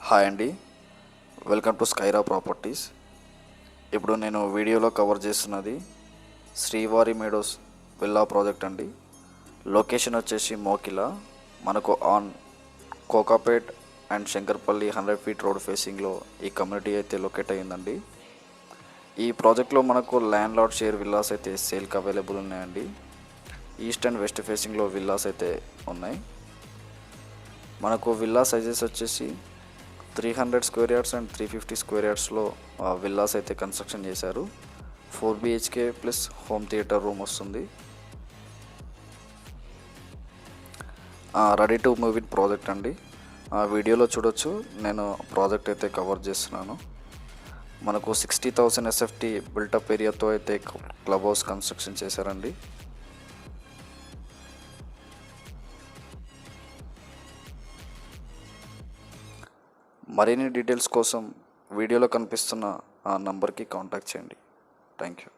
Hi అండి, welcome to స్కైరా properties. ఇప్పుడు నేను వీడియోలో కవర్ చేస్తున్నది శ్రీవారి మేడోస్ విల్లా ప్రాజెక్ట్ అండి. లొకేషన్ వచ్చేసి మోకిలా, మనకు on Kokapet and Shankarpalli 100 feet road ఫేసింగ్లో ఈ కమ్యూనిటీ అయితే లొకేట్ అయ్యిందండి. ఈ ప్రాజెక్ట్లో మనకు ల్యాండ్ లార్డ్ షేర్ విల్లాస్ అయితే సేల్కి అవైలబుల్ ఉన్నాయండి. ఈస్ట్ అండ్ వెస్ట్ ఫేసింగ్లో విల్లాస్ అయితే ఉన్నాయి. మనకు విల్లా సైజెస్ వచ్చేసి 300 స్క్వేర్ యార్డ్స్ అండ్ 350 స్క్వేర్ యార్డ్స్లో విల్లాస్ అయితే కన్స్ట్రక్షన్ చేశారు. 4 BHK plus home theatre room వస్తుంది. Ready to move in project అండి. వీడియోలో చూడొచ్చు, నేను ప్రాజెక్ట్ అయితే కవర్ చేస్తున్నాను. మనకు 60,000 SFT బిల్టప్ ఏరియాతో అయితే క్లబ్ హౌస్ కన్స్ట్రక్షన్ చేశారండి. మరిన్ని డీటెయిల్స్ కోసం వీడియోలో కనిపిస్తున్న ఆ నంబర్కి కాంటాక్ట్ చేయండి. Thank you.